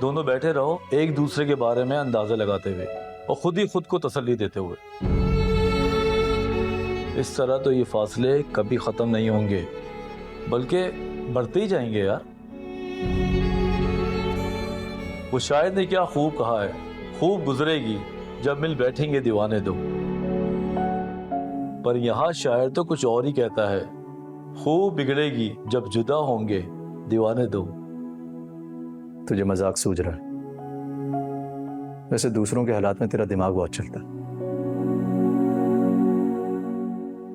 दोनों बैठे रहो एक दूसरे के बारे में अंदाजा लगाते हुए और खुद ही खुद को तसल्ली देते हुए। इस तरह तो ये फासले कभी खत्म नहीं होंगे, बल्कि बढ़ते ही जाएंगे यार। वो शायद ने क्या खूब कहा है, खूब गुजरेगी जब मिल बैठेंगे दीवाने दो। पर यहाँ शायर तो कुछ और ही कहता है, खूब बिगड़ेगी जब जुदा होंगे दीवाने दो। तुझे मजाक सूझ रहा है। वैसे दूसरों के हालात में तेरा दिमाग बहुत चलता है।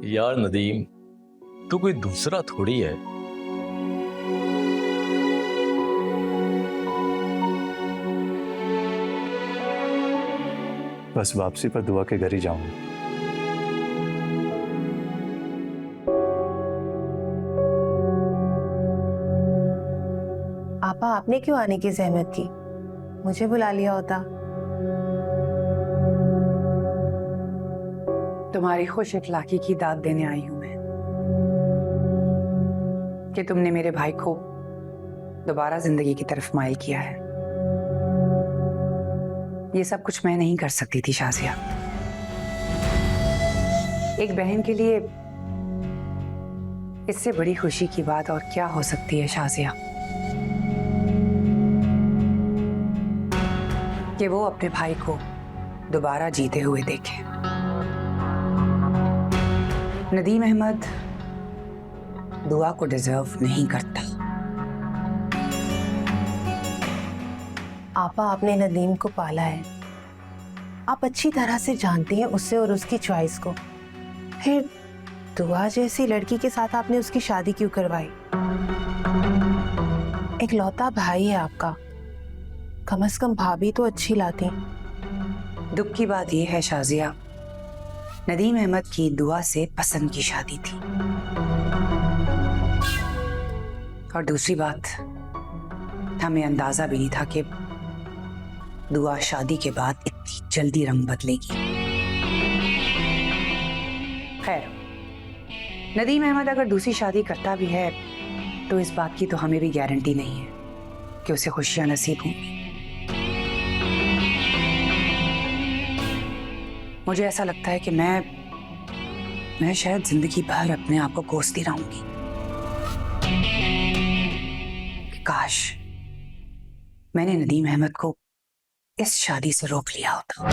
यार नदीम, तू कोई दूसरा थोड़ी है। बस वापसी पर दुआ के घर ही जाऊंगा। आपा, आपने क्यों आने की जहमत की? मुझे बुला लिया होता। तुम्हारी खुश इखलाकी की दाद देने आई हूं मैं कि तुमने मेरे भाई को दोबारा जिंदगी की तरफ माइल किया है। ये सब कुछ मैं नहीं कर सकती थी शाजिया। एक बहन के लिए इससे बड़ी खुशी की बात और क्या हो सकती है शाजिया, कि वो अपने भाई को दोबारा जीते हुए देखे। नदीम अहमद दुआ को डिजर्व नहीं करता। आपा, आपने नदीम को पाला है, आप अच्छी तरह से जानती हैं उससे और उसकी चॉइस को। फिर दुआ जैसी लड़की के साथ आपने उसकी शादी क्यों करवाई? एक लौता भाई है आपका, कम से कम भाभी तो अच्छी लाती। दुख की बात यह है शाजिया, नदीम अहमद की दुआ से पसंद की शादी थी। और दूसरी बात, हमें अंदाजा भी नहीं था कि दुआ शादी के बाद इतनी जल्दी रंग बदलेगी। खैर, नदीम अहमद अगर दूसरी शादी करता भी है तो इस बात की तो हमें भी गारंटी नहीं है कि उसे खुशियां नसीब होंगी। मुझे ऐसा लगता है कि मैं शायद जिंदगी भर अपने आप को कोसती रहूंगी कि काश मैंने नदीम अहमद को इस शादी से रोक लिया होता।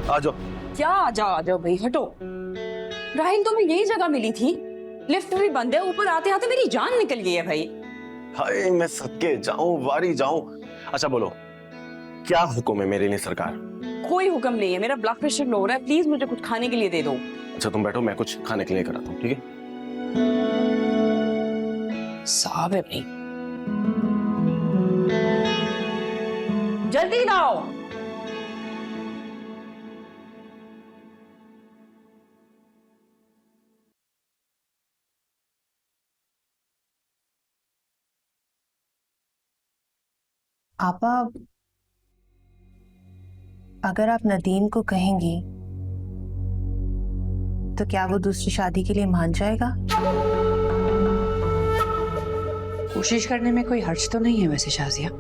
आ जाओ। क्या आ जाओ भाई, हटो। राहिल, तुम्हें यही जगह मिली थी? लिफ्ट भी बंद है, ऊपर आते आते मेरी जान निकल गई है भाई। हाय, मैं सदके जाऊं वारी जाऊं। अच्छा बोलो, क्या हुक्म है मेरे लिए सरकार? कोई हुक्म नहीं है, मेरा ब्लड प्रेशर लो हो रहा है, प्लीज मुझे कुछ खाने के लिए दे दो। अच्छा तुम बैठो, मैं कुछ खाने के लिए कराता हूँ, ठीक है? साहब है भाई, जल्दी लाओ। आपा, अगर आप नदीम को कहेंगी तो क्या वो दूसरी शादी के लिए मान जाएगा? कोशिश करने में कोई हर्ज तो नहीं है वैसे शाजिया,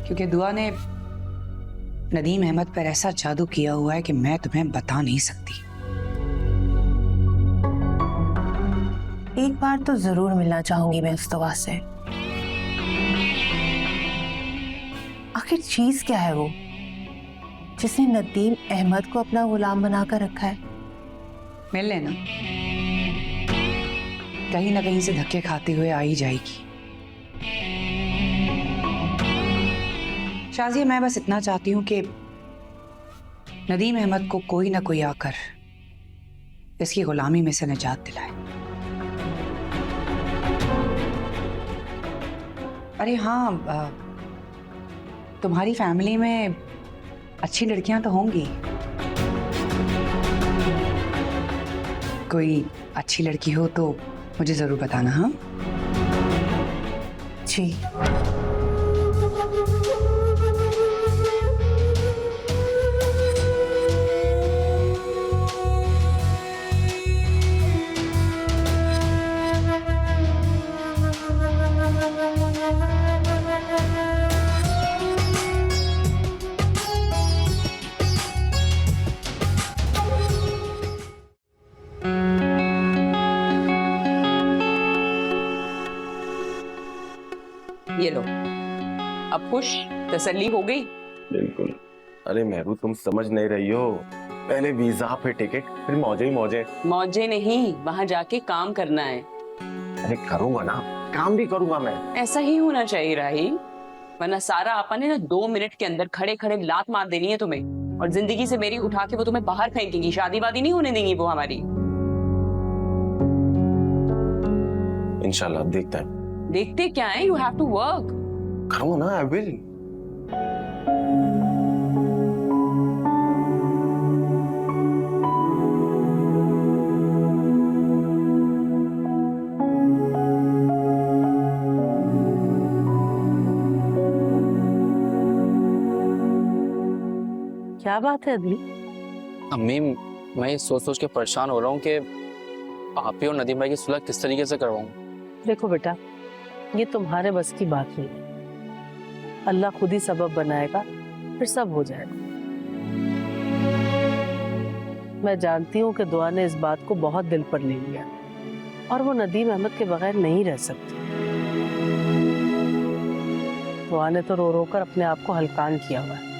क्योंकि दुआ ने नदीम अहमद पर ऐसा जादू किया हुआ है कि मैं तुम्हें बता नहीं सकती। एक बार तो जरूर मिलना चाहूंगी मैं उस दुआ से। आखिर चीज क्या है वो जिसने नदीम अहमद को अपना गुलाम बनाकर रखा है? मिल लेना, कहीं ना कहीं से धक्के खाते हुए आ ही जाएगी। शाजिया, मैं बस इतना चाहती हूं कि नदीम अहमद को कोई ना कोई आकर इसकी गुलामी में से निजात दिलाए। अरे हाँ, तुम्हारी फैमिली में अच्छी लड़कियां तो होंगी। कोई अच्छी लड़की हो तो मुझे जरूर बताना। हाँ जी। अब खुश, तसल्ली हो गई? बिल्कुल। अरे मेहरू, तुम समझ नहीं रही हो। पहले वीजा, फिर टिकट, फिर मौजे ही मौजे। मौजे नहीं, वहां जाके काम करना है। अरे करूंगा ना, काम भी करूंगा मैं। ऐसा ही होना चाहिए राही, वरना सारा आपा ने ना 2 मिनट के अंदर खड़े खड़े लात मार देनी है तुम्हें, और जिंदगी से मेरी उठा के वो तुम्हें बाहर फेंकेंगी। शादी वादी नहीं होने देंगी वो हमारी। इंशाल्लाह देखते हैं। देखते क्या है, यू हैव टू वर्क। करूंगा ना, आई विल। क्या बात है अदली? अम्मी, मैं ये सोच सोच के परेशान हो रहा हूँ कि आप ही और नदीम भाई की सुलह किस तरीके से करवाऊँ। देखो बेटा, ये तुम्हारे बस की बात नहीं है। अल्लाह खुद ही सबब बनाएगा, फिर सब हो जाएगा। मैं जानती हूँ कि दुआ ने इस बात को बहुत दिल पर ले लिया और वो नदीम अहमद के बगैर नहीं रह सकती। दुआ ने तो रो रो कर अपने आप को हलकान किया हुआ है।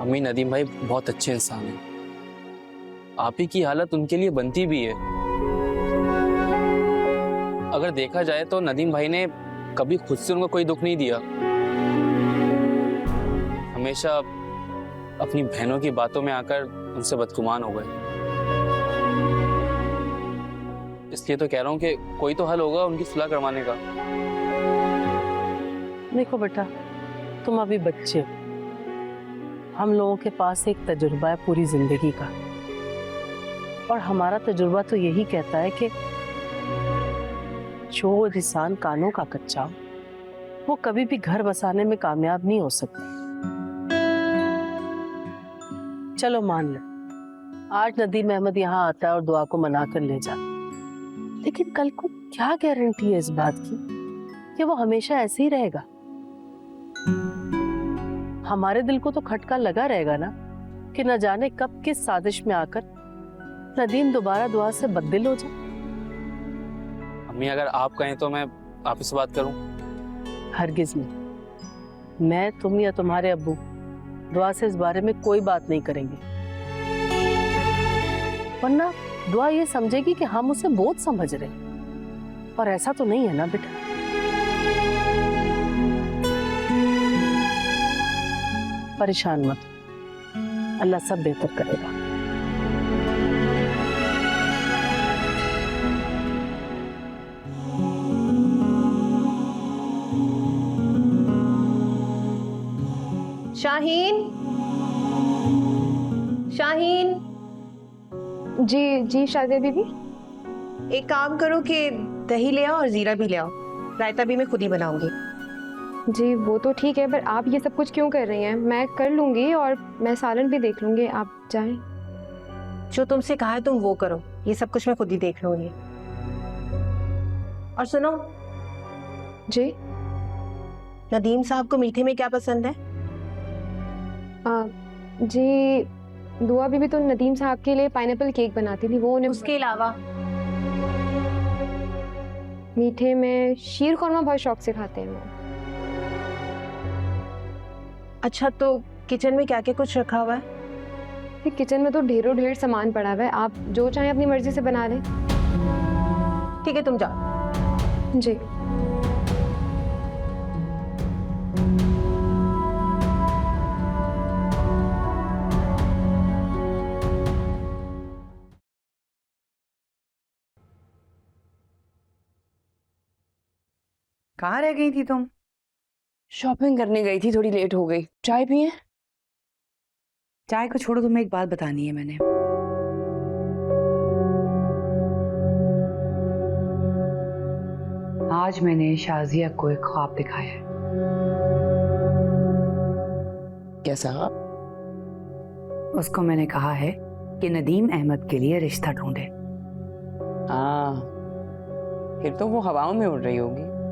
अम्मी, नदीम भाई बहुत अच्छे इंसान हैं। आप ही की हालत उनके लिए बनती भी है। अगर देखा जाए तो नदीम भाई ने कभी खुद से उनको कोई दुख नहीं दिया, हमेशा अपनी बहनों की बातों में आकर उनसे बदगुमान हो गए। इसलिए तो कह रहा हूँ कि कोई तो हल होगा उनकी सुलह करवाने का। देखो बेटा, तुम अभी बच्चे हो, हम लोगों के पास एक तजुर्बा है पूरी जिंदगी का, और हमारा तजुर्बा तो यही कहता है कि जो इंसान कानों का कच्चा हो वो कभी भी घर बसाने में कामयाब नहीं हो सकता। चलो मान लो आज नदीम अहमद यहाँ आता है और दुआ को मना कर ले जाता, लेकिन कल को क्या गारंटी है इस बात की कि वो हमेशा ऐसे ही रहेगा? हमारे दिल को तो खटका लगा रहेगा ना कि न जाने कब किस साजिश में आकर नदीम दोबारा दुआ से बददिल हो जाए। अम्मी, अगर आप कहें तो मैं आप ही से बात करूं। हरगिज नहीं, मैं, तुम या तुम्हारे अब्बू दुआ से इस बारे में कोई बात नहीं करेंगे, वरना दुआ ये समझेगी कि हम उसे बोझ समझ रहे हैं, और ऐसा तो नहीं है ना बेटा। परेशान मत, अल्लाह सब बेहतर करेगा। शाहीन, शाहीन। जी जी शादिया बीबी। एक काम करो कि दही ले आओ और जीरा भी ले आओ, रायता भी मैं खुद ही बनाऊंगी। जी वो तो ठीक है, पर आप ये सब कुछ क्यों कर रही हैं? मैं कर लूँगी और मैं सालन भी देख लूँगी, आप जाएं। जो तुमसे कहा है तुम वो करो, ये सब कुछ मैं खुद ही देख लूंगी। और सुनो जी। नदीम साहब को मीठे में क्या पसंद है? जी दुआ बीबी तो नदीम साहब के लिए पाइनएप्पल केक बनाती थी, वो उन्हें। उसके अलावा मीठे में शीर खुरमा बहुत शौक से खाते हैं वो। अच्छा, तो किचन में क्या क्या कुछ रखा हुआ है? किचन में तो ढेरों ढेर सामान पड़ा हुआ है, आप जो चाहें अपनी मर्जी से बना लें। ठीक है, तुम जाओ। जी। कहाँ रह गई थी तुम? शॉपिंग करने गई थी, थोड़ी लेट हो गई। चाय पिए? चाय को छोड़ो, तुम्हें एक बात बतानी है मैंने। आज मैंने शाजिया को एक ख्वाब दिखाया है। कैसा? उसको मैंने कहा है कि नदीम अहमद के लिए रिश्ता ढूंढे। हाँ, फिर तो वो हवाओं में उड़ रही होगी।